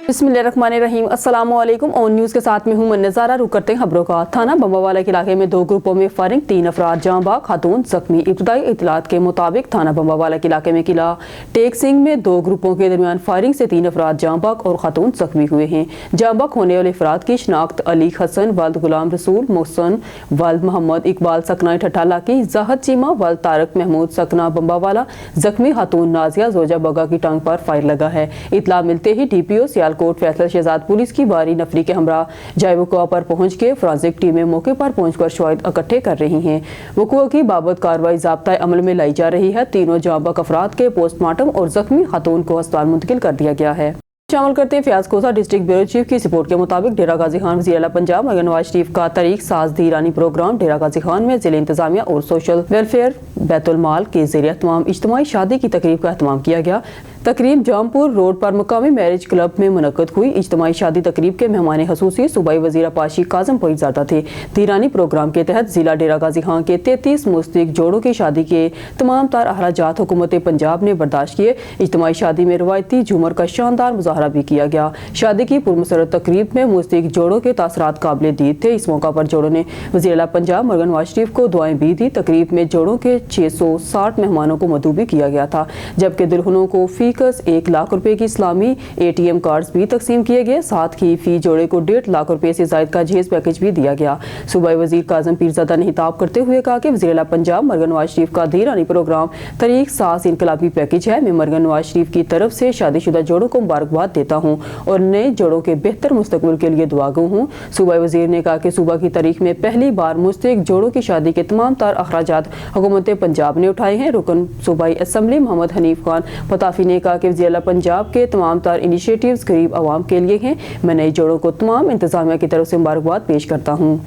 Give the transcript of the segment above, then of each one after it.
बिस्मिल्लाहिर्रहमानिर्रहीम। अस्सलाम वालेकुम। ऑन न्यूज़ के साथ में हूँ मैं नज़ारा। रुक करते हैं खबरों का। थाना बम्बावाला के इलाके में 2 ग्रुपों में फायरिंग, 3 अफराद जाँ बाग, खातून जख्मी। इब्तदाई इत्तलात के मुताबिक थाना बम्बावाला के इलाके में किला टेक सिंह में 2 ग्रुपों के दरमियान फायरिंग से 3 अफराद जाँ बाग और खातून जख्मी हुए हैं। जाँ बाग होने वाले अफराद की शनाख्त अली हसन वल्द गुलाम रसूल मोहसन वल्द मोहम्मद इकबाल सकना ठठाला की, जाहद चीमा वल्द तारक महमूद सकना बम्बावाला। जख्मी खातून नाजिया जोजा बगा की टांग पर फायर लगा है। इतला मिलते ही DPO सियालकोट फैसल शहजाद पुलिस की बारी नफरी के हमरा जाए वक़ुआ पर पहुंच के फोरेंसिक टीमें मौके पर पहुंचकर शवाहिद इकट्ठे कर रही हैं। वक़ुआ की बाबत कार्रवाई ज़ाब्ता अमल में लाई जा रही है। तीनों जाँ बाग अफराद के पोस्टमार्टम और जख्मी खातून को अस्पताल मुंतकिल कर दिया गया है। शामिल करते हैं फयाज कोसा। डिस्ट्रिक्ट ब्यूरो चीफ की रिपोर्ट के मुताबिक डेरा गाजी खान वज़ीर आला पंजाब मगर नवाज शरीफ का तरीक साज दी ईरानी प्रोग्राम डेरा गाजी खान में ज़िले इंतजामिया और सोशल वेलफेयर बैतुल माल के ज़रिए तमाम इज्तिमाई शादी की तकरीब का एहतमाम किया गया। तकरीब जामपुर रोड पर मुकामी मैरिज क्लब में मुनक्कद हुई। इज्तिमाई शादी तकरीब के मेहमान खसूसी सूबाई वज़ीर पाशी काज़म ज़रदा थे। दीरानी प्रोग्राम के तहत ज़िला डेरा गाजी खान के 33 मुस्तक जोड़ों की शादी के तमाम तार अखराजात हुकूमत पंजाब ने बर्दाश्त किए। इज्तिमाई शादी में रवायती झूमर का शानदार मुजाहरा भी किया गया। शादी की पुरमसरत तकरीब में मुस्तक जोड़ों के तासरात काबिल दीद थे। इस मौका पर जोड़ों ने वज़ीर आला पंजाब मगर नवाज शरीफ को दुआएं भी दी। तकरीब में जोड़ों के 660 मेहमानों को मदऊ भी किया गया था, जबकि दुल्हनों को फीकस 1 लाख रुपए की इस्लामी ATM कार्ड्स भी तकसीम किए गए। साथ ही फी जोड़े को 1.5 लाख रुपए से जायद का जहेज पैकेज भी दिया गया। सूबाई वजीर काज़म पीरज़ादा ने हिताब करते हुए कहा कि वज़ीर आला पंजाब मरगन नवाज शरीफ का दीरानी प्रोग्राम तरीक साज इनकलाबी पैकेज है। मैं मरगन नवाज शरीफ की तरफ से शादीशुदा जोड़ों को मुबारकबाद देता हूँ और नए जोड़ों के बेहतर मुस्तकबिल के लिए दुआगो हूँ। सूबाई वजीर ने कहा कि सूबा की तारीख में पहली बार मुस्तक जोड़ों की शादी के तमाम तार अखराजात हुकूमत पंजाब ने उठाए हैं। रुकन सूबाई असम्बली मोहम्मद हनीफ खान पताफी ने कहा कि वज़ीर आला पंजाब के तमाम तार इनिशिएटिव्स गरीब आवाम के लिए हैं। मैं नए जोड़ों को तमाम इंतजामिया की तरफ से मुबारकबाद पेश करता हूँ।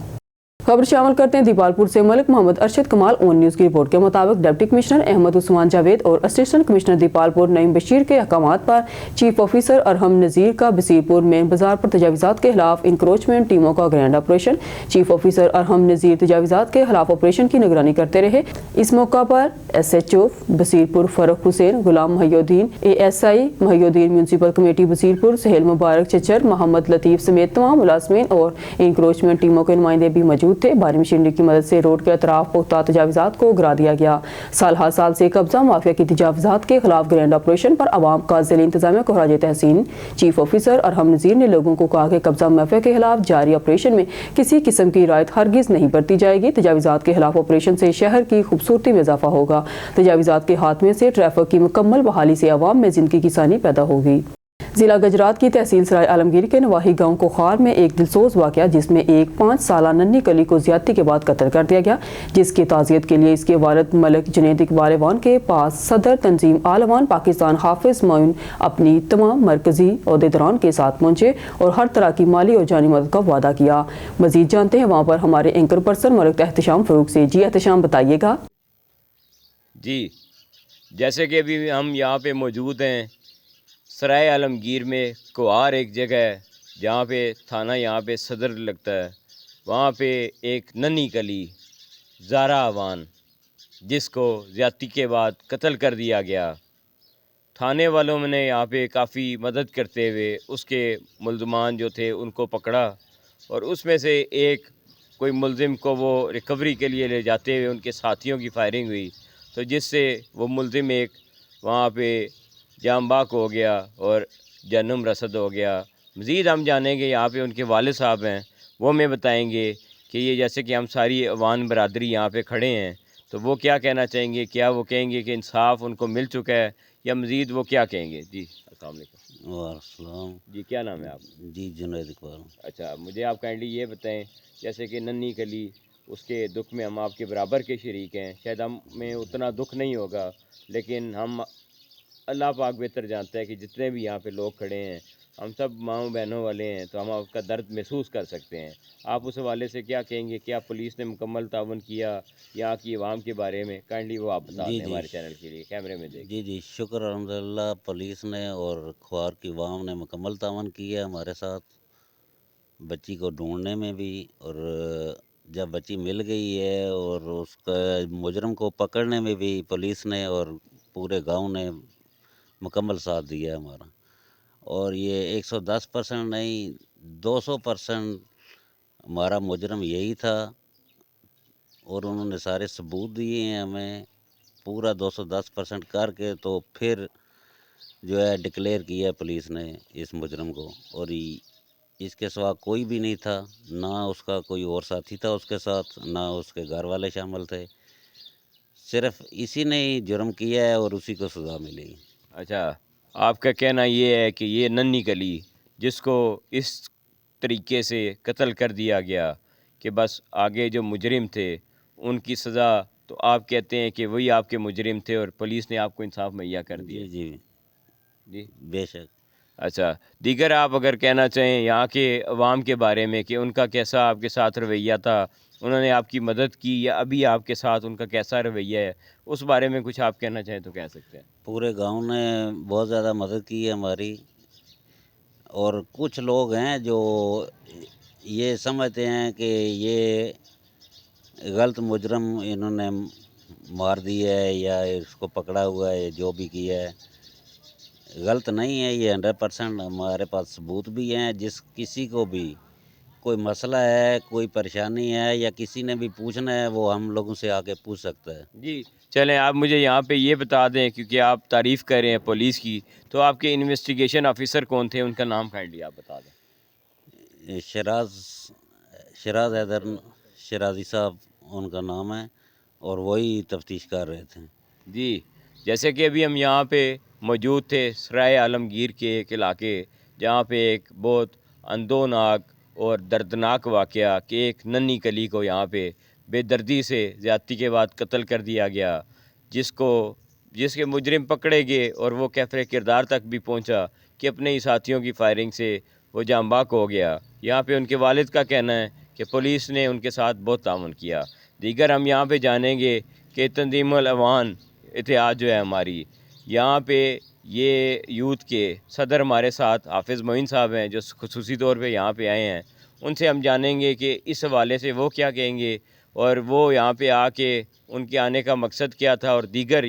खबर शामिल करते हैं दीपालपुर से। मलिक मोहम्मद अरशद कमाल ऑन न्यूज़ की रिपोर्ट के मुताबिक डिप्टी कमिश्नर अहमद उस्मान जावेद और असिस्टेंट कमिश्नर दीपालपुर नईम बशीर के अहकामात पर चीफ ऑफिसर अरहम नज़ीर का बसीरपुर मेन बाजार पर तजावीज़ात के खिलाफ इंक्रोचमेंट टीमों का grand operation. Chief officer Arham नज़ीर तजावीज़ात के खिलाफ ऑपरेशन की निगरानी करते रहे। इस मौका पर SHO Basirpur Farrukh Hussain, Ghulam Mohiuddin ASI Mohiuddin, municipal committee Basirpur Sahel Mubarak Chachar, Mohammad Latif समेत तमाम मुलाज़मीन और इंक्रोचमेंट टीमों के नुमाइंदे भी मौजूद थे। भारी मशीनरी की मदद से रोड के अतराफ पुख्ता तजावीज़ात को गिरा दिया गया। साल हर साल से कब्जा माफिया की तजावीज़ात के खिलाफ ग्रैंड ऑपरेशन पर आवाम का ज़िले इंतजामिया को खराज तहसीन। चीफ ऑफिसर अरहम नज़ीर ने लोगों को कहा कि कब्जा माफिया के खिलाफ जारी ऑपरेशन में किसी किस्म की रायत हरगिज़ नहीं बरती जाएगी। तजावीज़ात के खिलाफ ऑपरेशन से शहर की खूबसूरती में इजाफा होगा। तजावीज़ात के हाथ में से ट्रैफिक की मुकम्मल बहाली से आवाम में जिंदगी की आसानी पैदा होगी। जिला गुजरात की तहसील सराय आलमगीर के नवाही गांव कोखार में एक दिलसोज वाक़या जिसमें एक 5 साला नन्ही कली को ज्यादती के बाद कत्ल कर दिया गया, जिसकी ताज़ियत के लिए इसके वालिद मलिक जुनैद इकबाल अवान के पास सदर तंजीम आल अवान पाकिस्तान हाफिज मोइन अपनी तमाम मरकजी ओहदेदारान के साथ पहुंचे और हर तरह की माली और जानी मदद का वादा किया। मजीद जानते हैं वहाँ पर हमारे एंकर पर्सन मलिक एहतशाम फ़रूक से। जी एहतशाम बताइएगा। जी, जैसे कि अभी हम यहाँ पे मौजूद हैं सराय आलमगीर में। कुआर एक जगह है जहाँ पे थाना यहाँ पे सदर लगता है। वहाँ पे एक नन्ही कली ज़ारा अवान जिसको ज़्यादती के बाद कत्ल कर दिया गया। थाने वालों ने यहाँ पे काफ़ी मदद करते हुए उसके मुल्ज़मान जो थे उनको पकड़ा और उसमें से एक कोई मुल्ज़िम को वो रिकवरी के लिए ले जाते हुए उनके साथियों की फायरिंग हुई, तो जिससे वो मुल्ज़िम एक वहाँ पे जाँ बाग हो गया और जन्म रसद हो गया। मज़ीद हम जानेंगे यहाँ पे उनके वालिद साहब हैं, वो हमें बताएंगे कि ये जैसे कि हम सारी अवान बरादरी यहाँ पे खड़े हैं तो वो क्या कहना चाहेंगे। क्या वो कहेंगे कि इंसाफ उनको मिल चुका है या मज़ीद वो क्या कहेंगे। जी अस्सलाम वालेकुम। वालेकुम। जी क्या नाम है आप। जी जुनैद इकबाल। अच्छा, मुझे आप काइंडली ये बताएं, जैसे कि नन्ही कली उसके दुख में हम आपके बराबर के शरीक हैं। शायद हमें उतना दुख नहीं होगा लेकिन हम अल्लाह पाक बेहतर जानता है कि जितने भी यहाँ पे लोग खड़े हैं हम सब माँओं बहनों वाले हैं, तो हम आपका दर्द महसूस कर सकते हैं। आप उस हवाले से क्या कहेंगे। क्या पुलिस ने मुकम्मल ताउन किया यहाँ की आवाम के बारे में। काइंडली वो आप बता जी दें जी हमारे चैनल के लिए, कैमरे में देख। जी शुक्र अल्हम्दुलिल्लाह पुलिस ने और ख्वार की आवाम ने मुकम्मल तावन किया हमारे साथ बच्ची को ढूंढने में भी। और जब बच्ची मिल गई है और उसका मुजरम को पकड़ने में भी पुलिस ने और पूरे गांव ने मुकम्मल साथ दिया हमारा। اور یہ 110% نہیں 200% ہمارا مجرم یہی تھا، اور انہوں نے سارے ثبوت دیے ہیں ہمیں پورا 210% کر کے، تو پھر جو ہے ڈکلیئر کیا پولیس نے اس مجرم کو، اور اس کے سوا کوئی بھی نہیں تھا، نہ اس کا کوئی اور ساتھی تھا اس کے ساتھ، نہ اس کے گھر والے شامل تھے، صرف اسی نے ہی جرم کیا ہے اور اسی کو سزا ملی۔ اچھا، آپ کا کہنا یہ ہے کہ یہ ننھی کلی جس کو اس طریقے سے قتل کر دیا گیا کہ بس آگے جو مجرم تھے ان کی سزا، تو آپ کہتے ہیں کہ وہی آپ کے مجرم تھے اور پولیس نے آپ کو انصاف مہیا کر دیا؟ جی جی جی، بے شک۔ اچھا، دیگر آپ اگر کہنا چاہیں یہاں کے عوام کے بارے میں کہ ان کا کیسا آپ کے ساتھ رویہ تھا، انہوں نے آپ کی مدد کی یا ابھی آپ کے ساتھ ان کا کیسا رویہ ہے، اس بارے میں کچھ آپ کہنا چاہیں تو کہہ سکتے ہیں۔ پورے گاؤں نے بہت زیادہ مدد کی ہے ہماری، اور کچھ لوگ ہیں جو یہ سمجھتے ہیں کہ یہ غلط مجرم انہوں نے مار دیا ہے یا اس کو پکڑا ہوا ہے، جو بھی کیا ہے غلط نہیں ہے، یہ 100% ہمارے پاس ثبوت بھی ہیں۔ جس کسی کو بھی کوئی مسئلہ ہے، کوئی پریشانی ہے یا کسی نے بھی پوچھنا ہے، وہ ہم لوگوں سے آ کے پوچھ سکتا ہے۔ جی چلیں، آپ مجھے یہاں پہ یہ بتا دیں، کیونکہ آپ تعریف کر رہے ہیں پولیس کی، تو آپ کے انویسٹیگیشن آفیسر کون تھے، ان کا نام کائنڈلی آپ بتا دیں۔ شراز حیدر شرازی صاحب ان کا نام ہے، اور وہی تفتیش کر رہے تھے۔ جی، جیسے کہ ابھی ہم یہاں پہ موجود تھے سرائے عالمگیر کے ایک علاقے، جہاں پہ ایک بہت اندوناک اور دردناک واقعہ کہ ایک ننھی کلی کو یہاں پہ بے دردی سے زیادتی کے بعد قتل کر دیا گیا، جس کے مجرم پکڑے گئے اور وہ کیفر کردار تک بھی پہنچا کہ اپنے ہی ساتھیوں کی فائرنگ سے وہ جاں بحق ہو گیا۔ یہاں پہ ان کے والد کا کہنا ہے کہ پولیس نے ان کے ساتھ بہت تعاون کیا۔ دیگر ہم یہاں پہ جانیں گے کہ تنظیم الاعوان اتحاد جو ہے ہماری، یہاں پہ یہ یوتھ کے صدر ہمارے ساتھ حافظ معین صاحب ہیں، جو خصوصی طور پہ یہاں پہ آئے ہیں۔ ان سے ہم جانیں گے کہ اس حوالے سے وہ کیا کہیں گے، اور وہ یہاں پہ آ کے ان کے آنے کا مقصد کیا تھا، اور دیگر۔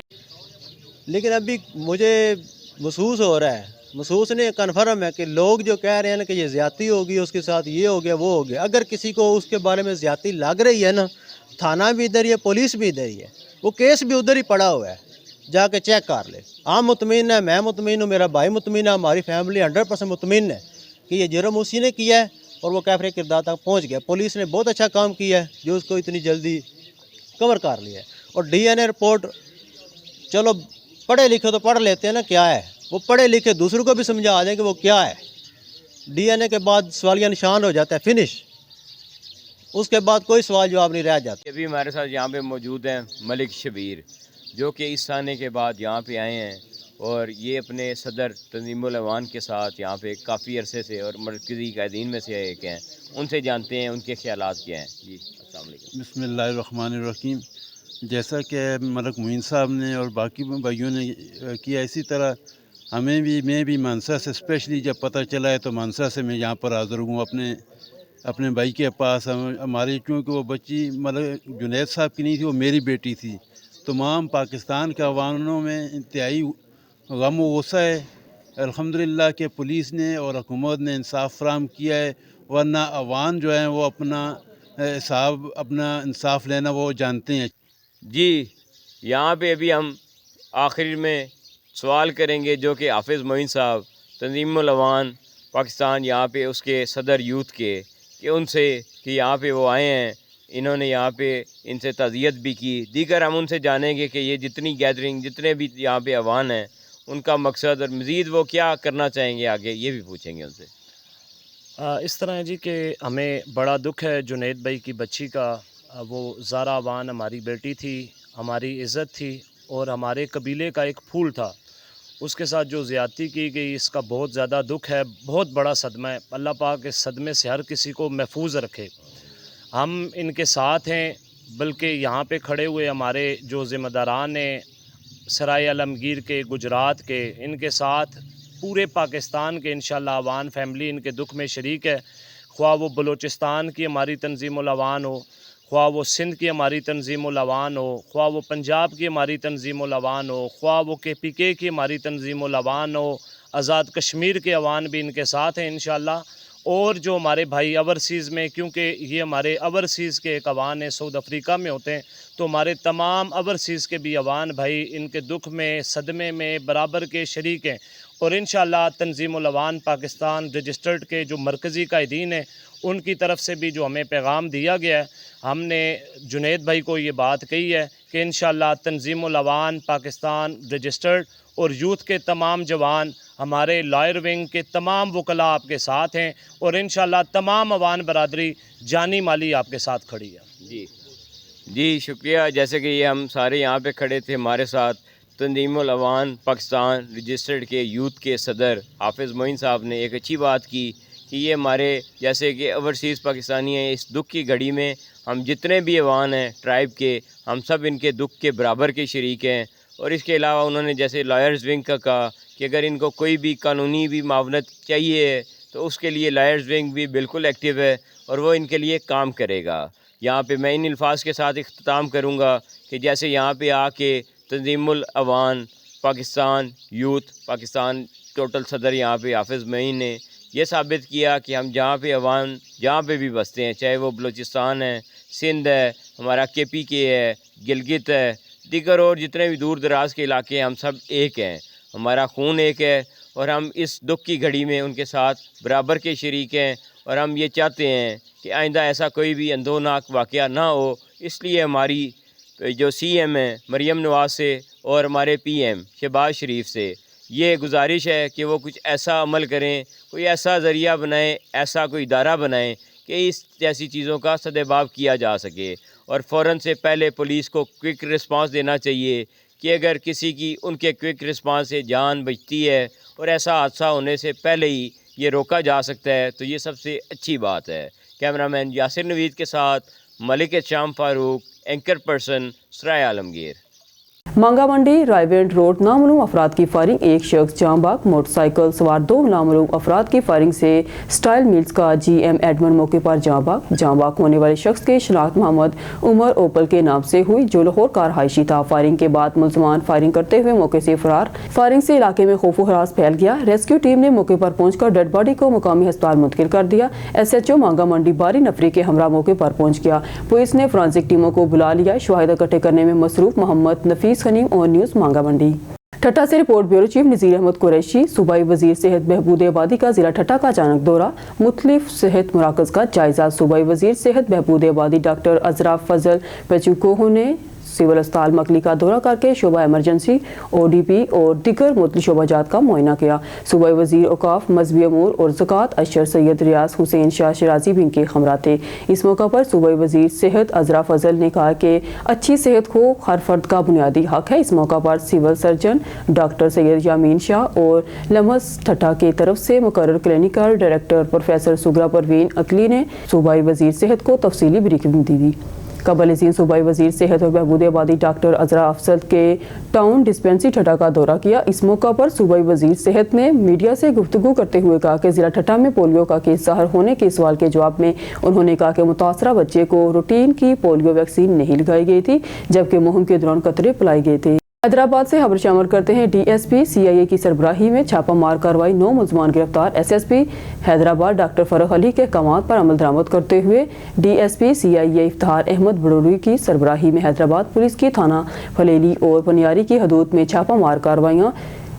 لیکن ابھی مجھے محسوس ہو رہا ہے، محسوس نہیں کنفرم ہے کہ لوگ جو کہہ رہے ہیں نا کہ یہ زیادتی ہوگی اس کے ساتھ، یہ ہو گیا وہ ہو گیا، اگر کسی کو اس کے بارے میں زیادتی لگ رہی ہے نا، تھانہ بھی ادھر ہی ہے، پولیس بھی ادھر ہی ہے، وہ کیس بھی ادھر ہی پڑا ہوا ہے، جا کے چیک کر لے۔ ہم مطمئن ہے، میں مطمئن ہوں، میرا بھائی مطمئن ہے، ہماری فیملی 100% مطمئن ہے کہ یہ جرم اسی نے کیا ہے اور وہ کیفر کردار تک پہنچ گیا۔ پولیس نے بہت اچھا کام کیا ہے جو اس کو اتنی جلدی کور کر لیا ہے۔ اور ڈی این اے رپورٹ، چلو پڑھے لکھے تو پڑھ لیتے ہیں نا کیا ہے، وہ پڑھے لکھے دوسروں کو بھی سمجھا دیں کہ وہ کیا ہے۔ ڈی این اے کے بعد سوالیہ نشان ہو جاتا ہے، فنش، اس کے بعد کوئی سوال جواب نہیں رہ جاتا۔ ابھی ہمارے ساتھ یہاں پہ موجود ہیں ملک شبیر، جو کہ اس آنے کے بعد یہاں پہ آئے ہیں، اور یہ اپنے صدر تنظیم الاعوان کے ساتھ یہاں پہ کافی عرصے سے اور مرکزی قائدین میں سے ایک ہیں۔ ان سے جانتے ہیں ان کے خیالات کیا ہیں۔ جی السلام علیکم۔ بسم اللہ الرحمن الرحیم۔ جیسا کہ ملک معین صاحب نے اور باقی بھائیوں نے کیا، اسی طرح میں بھی مانسا سے اسپیشلی جب پتہ چلا ہے تو مانسا سے میں یہاں پر حاضر ہوں اپنے بھائی کے پاس۔ ہماری کیونکہ وہ بچی ملک جنید صاحب کی نہیں تھی، وہ میری بیٹی تھی۔ تمام پاکستان کے عواموں میں انتہائی غم و غصہ ہے۔ الحمدللہ کہ پولیس نے اور حکومت نے انصاف فراہم کیا ہے، ورنہ عوام جو ہیں وہ اپنا حساب، اپنا انصاف لینا وہ جانتے ہیں۔ جی، یہاں پہ ابھی ہم آخر میں سوال کریں گے جو کہ حافظ معین صاحب تنظیم الاعوان پاکستان یہاں پہ اس کے صدر یوتھ کے، کہ ان سے کہ یہاں پہ وہ آئے ہیں، انہوں نے یہاں پہ ان سے تعزیت بھی کی۔ دیگر ہم ان سے جانیں گے کہ یہ جتنی گیدرنگ، جتنے بھی یہاں پہ عوان ہیں، ان کا مقصد اور مزید وہ کیا کرنا چاہیں گے آگے، یہ بھی پوچھیں گے ان سے۔ اس طرح ہے جی کہ ہمیں بڑا دکھ ہے جنید بھائی کی بچی کا۔ وہ زارا عوان ہماری بیٹی تھی، ہماری عزت تھی اور ہمارے قبیلے کا ایک پھول تھا۔ اس کے ساتھ جو زیادتی کی گئی، اس کا بہت زیادہ دکھ ہے، بہت بڑا صدمہ ہے۔ اللہ پاک اس صدمے سے ہر کسی کو محفوظ رکھے۔ ہم ان کے ساتھ ہیں، بلکہ یہاں پہ کھڑے ہوئے ہمارے جو ذمہ داران ہیں سرائے عالمگیر کے، گجرات کے، ان کے ساتھ پورے پاکستان کے انشاءاللہ عوان فیملی ان کے دکھ میں شریک ہے۔ خواہ وہ بلوچستان کی ہماری تنظیم الاعوان ہو، خواہ وہ سندھ کی ہماری تنظیم الاعوان ہو، خواہ وہ پنجاب کی ہماری تنظیم الاعوان ہو، خواہ وہ KPK کی ہماری تنظیم الاعوان ہو، آزاد کشمیر کے عوان بھی ان کے ساتھ ہیں انشاءاللہ، اور جو ہمارے بھائی اوورسیز میں، کیونکہ یہ ہمارے اوورسیز کے ایک عوان ہیں، ساؤتھ افریقہ میں ہوتے ہیں، تو ہمارے تمام اوورسیز کے بھی عوان بھائی ان کے دکھ میں، صدمے میں برابر کے شریک ہیں، اور انشاءاللہ تنظیم العوان پاکستان رجسٹرڈ کے جو مرکزی قائدین ہیں ان کی طرف سے بھی جو ہمیں پیغام دیا گیا ہے، ہم نے جنید بھائی کو یہ بات کہی ہے کہ انشاءاللہ تنظیم العوان پاکستان رجسٹرڈ اور یوتھ کے تمام جوان، ہمارے لائر ونگ کے تمام وکلاء آپ کے ساتھ ہیں، اور انشاءاللہ تمام عوان برادری جانی مالی آپ کے ساتھ کھڑی ہے۔ جی شکریہ۔ جیسے کہ یہ ہم سارے یہاں پہ کھڑے تھے، ہمارے ساتھ تنظیم العوان پاکستان رجسٹرڈ کے یوتھ کے صدر حافظ معین صاحب نے ایک اچھی بات کی کہ یہ ہمارے جیسے کہ اوورسیز پاکستانی ہیں، اس دکھ کی گھڑی میں ہم جتنے بھی عوان ہیں ٹرائب کے، ہم سب ان کے دکھ کے برابر کے شریک ہیں۔ اور اس کے علاوہ انہوں نے جیسے لائرز ونگ کا کہا کہ اگر ان کو کوئی بھی قانونی بھی معاونت چاہیے ہے تو اس کے لیے لائرز ونگ بھی بالکل ایکٹیو ہے اور وہ ان کے لیے کام کرے گا۔ یہاں پہ میں ان الفاظ کے ساتھ اختتام کروں گا کہ جیسے یہاں پہ آ کے تنظیم العوان پاکستان یوتھ پاکستان ٹوٹل صدر یہاں پہ حافظ معین نے یہ ثابت کیا کہ ہم جہاں پہ عوام جہاں پہ بھی بستے ہیں، چاہے وہ بلوچستان ہے، سندھ ہے، ہمارا KPK ہے، گلگت ہے، دیگر اور جتنے بھی دور دراز کے علاقے ہیں، ہم سب ایک ہیں، ہمارا خون ایک ہے، اور ہم اس دکھ کی گھڑی میں ان کے ساتھ برابر کے شریک ہیں، اور ہم یہ چاہتے ہیں کہ آئندہ ایسا کوئی بھی اندوناک واقعہ نہ ہو۔ اس لیے ہماری جو CM ہیں مریم نواز سے اور ہمارے PM شہباز شریف سے یہ گزارش ہے کہ وہ کچھ ایسا عمل کریں، کوئی ایسا ذریعہ بنائیں، ایسا کوئی ادارہ بنائیں کہ اس جیسی چیزوں کا سدباب کیا جا سکے، اور فوراً سے پہلے پولیس کو کوئک رسپانس دینا چاہیے کہ اگر کسی کی ان کے کوئک رسپانس سے جان بچتی ہے اور ایسا حادثہ ہونے سے پہلے ہی یہ روکا جا سکتا ہے تو یہ سب سے اچھی بات ہے۔ کیمرامین یاسر نوید کے ساتھ ملک شام فاروق، اینکر پرسن سرائے عالمگیر۔ مانگا منڈی رائیونڈ روڈ نامعلوم افراد کی فائرنگ، ایک شخص جاں بحق، موٹر سائیکل سوار 2 نامعلوم افراد کی فائرنگ سے سٹائل میلز کا GM ایڈمن موقع پر جاں بحق ہونے والے شخص کی شناخت محمد عمر اوپل کے نام سے ہوئی جو لاہور کا رہائشی تھا۔ فائرنگ کے بعد ملزمان فائرنگ کرتے ہوئے موقع سے فرار۔ فائرنگ سے علاقے میں خوف و ہراس پھیل گیا۔ ریسکیو ٹیم نے موقع پر پہنچ کر ڈیڈ باڈی کو مقامی ہسپتال منتقل کر دیا۔ SHO مانگا منڈی باری نفری کے ہمراہ موقع پر پہنچ گیا۔ پولیس نے فرانسک ٹیموں کو بلا لیا۔ شواہد اکٹھے کرنے میں مصروف محمد نفیس خنیم اور نیوز مانگا منڈی۔ ٹھٹہ سے report bureau chief Nazir Ahmed Qureshi. صوبائی وزیر صحت بہبود آبادی کا ضلع ٹھٹہ کا اچانک دورہ، مختلف صحت مراکز کا جائزہ۔ صوبائی وزیر صحت بہبود آبادی ڈاکٹر ازرا فضل پیچوکوہو نے سول اسپتال مکلی کا دورہ کر کے شعبہ ایمرجنسی، ODP اور دیگر مختلف شعبہ جات کا معائنہ کیا۔ صوبائی وزیر اوقاف، مذہبی امور اور زکوٰۃ اشر سید ریاض حسین شاہ شیرازی بھی ان کے ہمراہ تھے۔ اس موقع پر صوبائی وزیر صحت ازرا فضل نے کہا کہ اچھی صحت کو ہر فرد کا بنیادی حق ہے۔ اس موقع پر سول سرجن ڈاکٹر سید یامین شاہ اور لمحس ٹھٹہ کی طرف سے مقرر کلینیکل ڈائریکٹر پروفیسر سگرا پروین عقلی نے صوبائی وزیر صحت کو تفصیلی بریفنگ دی۔ قبل ازیں صوبائی وزیر صحت اور بہبود آبادی ڈاکٹر ازرا افضل کے ٹاؤن ڈسپنسری ٹھٹہ کا دورہ کیا۔ اس موقع پر صوبائی وزیر صحت نے میڈیا سے گفتگو کرتے ہوئے کہا کہ ضلع ٹھٹہ میں پولیو کا کیس ظاہر ہونے کے سوال کے جواب میں انہوں نے کہا کہ متاثرہ بچے کو روٹین کی پولیو ویکسین نہیں لگائی گئی تھی جبکہ مہم کے دوران قطرے پلائے گئے تھے۔ حیدرآباد سے خبر شامل کرتے ہیں۔ DSP CIA کی سربراہی میں چھاپہ مار کارروائی، 9 ملزمان گرفتار۔ SSP حیدرآباد ڈاکٹر فرح علی کے احکامات پر عمل درآمد کرتے ہوئے DSP CIA افتخار احمد بڑوری کی سربراہی میں حیدرآباد پولیس کی تھانہ پھلیلی اور پنیاری کی حدود میں چھاپہ مار کارروائیاں۔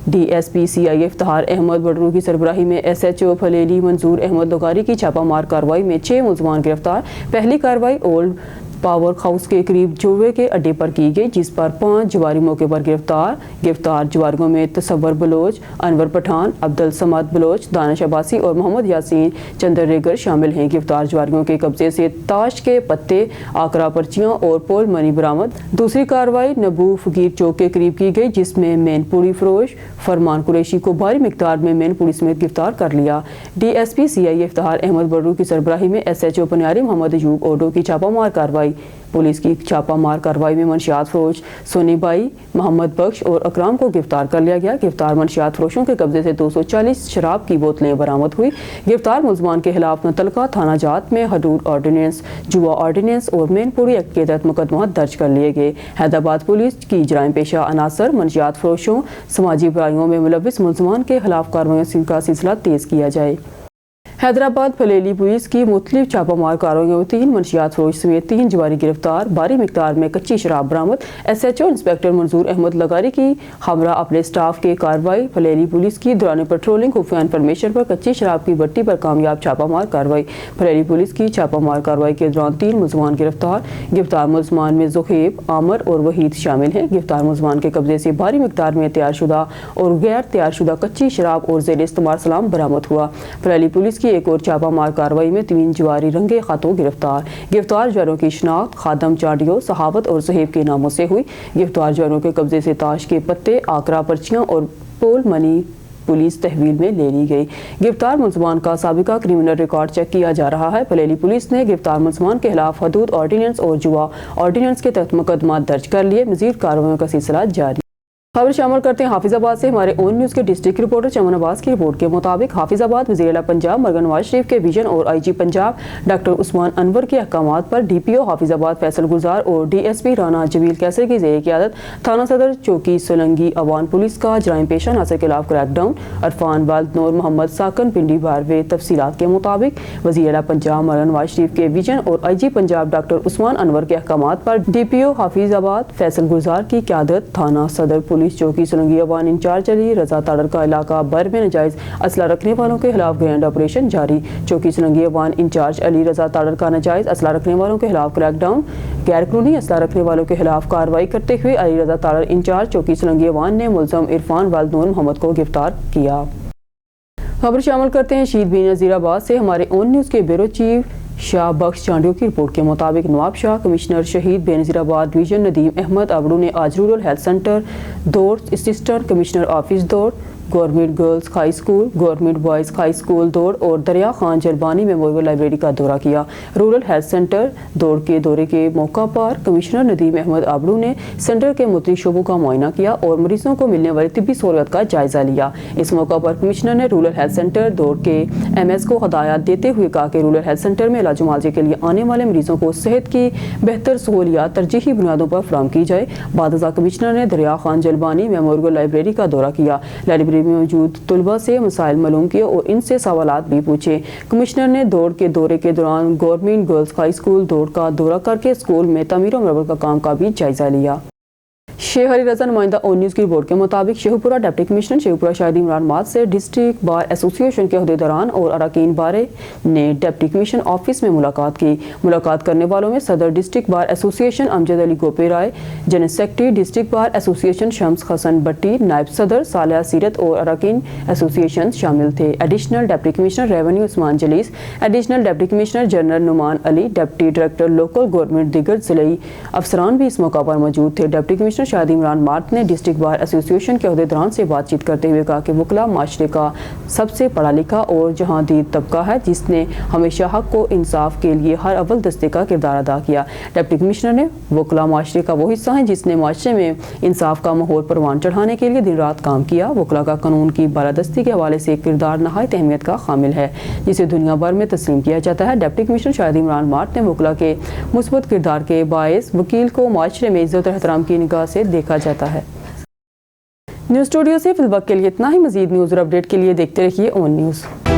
DSP CIA افتخار احمد بڑوری کی سربراہی میں SHO پھلیلی منظور احمد لغاری کی چھاپہ مار کارروائی میں 6 ملزمان گرفتار۔ پہلی کارروائی اولڈ پاور ہاؤس کے قریب جوڑے کے اڈے پر کی گئی جس پر 5 جواری موقع پر گرفتار جواریوں میں تصور بلوچ، انور پٹھان، عبدالصمد بلوچ، دانش عباسی اور محمد یاسین چندرریگر شامل ہیں۔ گرفتار جواریوں کے قبضے سے تاش کے پتے، آکرا پرچیاں اور پول منی برآمد۔ دوسری کارروائی نبو فقیر چوک کے قریب کی گئی جس میں مین پوری فروش فرمان قریشی کو بھاری مقدار میں مین پوری سمیت گرفتار کر لیا۔ DSP CIA افتخار احمد بڑو کی سربراہی میں SHO پنیاری محمد ایوب اوڈو کی چھاپہ مار کارروائی कार्रवाई। पुलिस की छापामार कार्रवाई में मंशियात फरोश सोनी बाई, मोहम्मद बख्श और अकराम को गिरफ्तार कर लिया गया। गिरफ्तार मंशियात फरोशों के कब्जे से 240 शराब की बोतलें बरामद हुई। गिरफ्तार मुलजमान के खिलाफ मुतलका थाना जात में हदूद ऑर्डिनेंस, जुआ ऑर्डिनेंस और मैनपुरी एक्ट के तहत मुकदमा दर्ज कर लिए गए। हैदराबाद पुलिस की जराइम पेशा अनासर, मंशियात फरोशों, समाजी बुराइयों में मुलविस मुलजमान के खिलाफ कार्रवाई का सिलसिला तेज किया जाए। हैदराबाद फलेली पुलिस की मुख्तलिफ छापामार कार्रवाइयों में 3 मंशियात फरोश समेत 3 जवारी गिरफ्तार, भारी मिकदार में कच्ची शराब बरामद। SHO इंस्पेक्टर मंजूर अहमद लगारी की हमरा अपने स्टाफ के कार्रवाई। फलेली पुलिस की दौरान पेट्रोलिंग खुफिया इन्फॉर्मेशन पर कच्ची शराब की भट्टी पर कामयाब छापामार कार्रवाई। फलेली पुलिस की छापामार कार्रवाई के दौरान 3 मुलजमान गिरफ्तार। गिरफ्तार मुलजमान में ज़ुहैब, आमर और वहीद शामिल हैं। गिरफ्तार मुलजमान के कब्जे से भारी मिकदार में तैयारशुदा और गैर तैयारशुदा कच्ची शराब और ज़ेर इस्तेमाल सलाम बरामद हुआ। फलेली पुलिस की एक और छापामार कार्रवाई में 3 जवारी रंगे खातों गिरफ्तार। गिरफ्तार जवानों की शिनाख्त खादम चांडियो, सहावत और सुहेब के नामों से हुई। गिरफ्तार जवानों के कब्जे से ताश के पत्ते, आकरा पर्चियां और पोल मनी पुलिस तहवील में ले ली गई। गिरफ्तार मुलजमान का साबिका क्रिमिनल रिकॉर्ड चेक किया जा रहा है। फलेली पुलिस ने गिरफ्तार मुलजमान के खिलाफ हदूद ऑर्डिनेंस और जुआ ऑर्डिनेंस के तहत मुकदमा दर्ज कर लिए। मजीद कार्रवाइयों का सिलसिला जारी। खबर शामिल करते हैं हाफिजाबाद से। हमारे ओन न्यूज़ के डिस्ट्रिक्ट रिपोर्टर चमन अब्बास की रिपोर्ट के मुताबिक हाफिजाबाद वज़ीर आला पंजाब मरहम नवाज शरीफ के विजन और IG पंजाब डॉक्टर उस्मान अनवर के अहकामात पर DPO हाफिजाबाद फैसल गुलजार और DSP राना जमील कैसर की ज़ेर क़ियादत थाना सदर चौकी सोलंगी अवान पुलिस का जराइम पेशा नासर के खिलाफ क्रैकडाउन। अरफान वाल्द नूर मोहम्मद साकन पिंडी बारवे। तफसीलात के मुताबिक वज़ीर आला पंजाब मरहम नवाज शरीफ के विजन और IG पंजाब डॉक्टर उस्मान अनवर के अहकामात पर DPO हाफिजाबाद फैसल गुलजार की क़ियादत थाना सदर पुलिस चौकी सोलंगी अवान इंचार्ज अली रजा ताड़र का इलाका बर में नाजायज असला रखने वालों के खिलाफ ग्रैंड ऑपरेशन जारी। चौकी सोलंगी अवान इंचार्ज अली रजा ताड़र का नाजायज असला रखने वालों के खिलाफ क्रैकडाउन। गैर कानूनी असला रखने वालों के खिलाफ कार्रवाई करते हुए अली रजा ताड़र इंचार्ज चौकी सोलंगी अवान ने मुलजम इरफान वाल्द नूर मोहम्मद को गिरफ्तार किया। खबर शामिल करते हैं शहीद बी नज़ीराबाद से। हमारे ओन न्यूज़ के ब्यूरो चीफ शाह बख्श चांडियो की रिपोर्ट के मुताबिक नवाब शाह कमिश्नर शहीद बेनज़ीराबाद डिवीजन नदीम अहमद अबड़ू ने आज रूरल हेल्थ सेंटर दौड़, असिस्टेंट कमिश्नर ऑफिस दौड़, government girls high school, government boys high school दौड़ और दरिया खान जरबानी मेमोरियल लाइब्रेरी का दौरा किया। रूरल हेल्थ सेंटर दौड़ के दौरे के मौका पर कमिश्नर नदीम अहमद आबड़ू ने सेंटर के मुख्तलिफ शोबों का मुआयना किया और मरीजों को मिलने वाली तिब्बी सहूलियत का जायजा लिया। इस मौका पर कमिश्नर ने रूरल हेल्थ सेंटर दौड़ के MS को हदायत देते हुए कहा कि रूरल हेल्थ सेंटर में इलाज मुआवजे के लिए आने वाले मरीजों को सेहत की बेहतर सहूलियात तरजीही बुनियादों पर फराहम की जाए। बाद कमिश्नर ने दरिया खान जलबानी मेमोरियल लाइब्रेरी का दौरा किया। लाइब्रेरी में मौजूद तलबा से मसाइल मालूम किए और इनसे सवालात भी पूछे। कमिश्नर ने दौड़ के दौरे के दौरान गवर्नमेंट गर्ल्स हाई स्कूल दौड़ का दौरा करके स्कूल में तमीर और मरम्मत का काम का भी जायजा लिया। शेख अली रजा नुमाइंदा ऑन न्यूज़ की रिपोर्ट के मुताबिक शेखपुरा डिप्टी कमिश्नर शेखपुरा शाहिद इमरान माद से डिस्ट्रिक्ट बार एसोसिएशन के अहदेदारान और अरकान बारे ने डिप्टी कमिश्नर ऑफिस में मुलाकात की। मुलाकात करने वालों में सदर district bar association Amjad Ali Gope Rai, general secretary district bar association Shams Hasan Bhatti, नायब सदर सालिया सीरत और अरकान एसोसिएशन शामिल थे। Additional deputy commissioner revenue Usman Jalees, additional deputy commissioner general Numan Ali, deputy director local government दीगर जिले अफसरान भी इस मौका पर मौजूद थे। डिप्टी कमिश्नर शाहिद इमरान मार्ट ने डिस्ट्रिक्ट बार एसोसिएशन के अहदेदारान से बातचीत करते हुए कहा कि वकला माशरे का सबसे पढ़ा लिखा और जहांदीद तबका है जिसने हमेशा हक को इंसाफ के लिए हर अव्वल दस्ते का किरदार अदा किया। डिप्टी कमिश्नर ने वकला माशरे का वो हिस्सा है जिसने माशरे में इंसाफ का माहौल परवान चढ़ाने के लिए दिन रात काम किया। वकला का कानून की बालादस्ती के हवाले से किरदार नहायत अहमियत का शामिल है जिसे दुनिया भर में तस्लीम किया जाता है। डिप्टी कमिश्नर शाहिद इमरान मार्ट ने वकला के मुस्बत किरदार के बायस वकील को माशरे में इज्जत और एहतराम की निगाह से देखा जाता है। न्यूज़ स्टूडियो से फिल वक्त के लिए इतना ही। मजीद न्यूज़ और अपडेट के लिए देखते रहिए ऑन न्यूज़।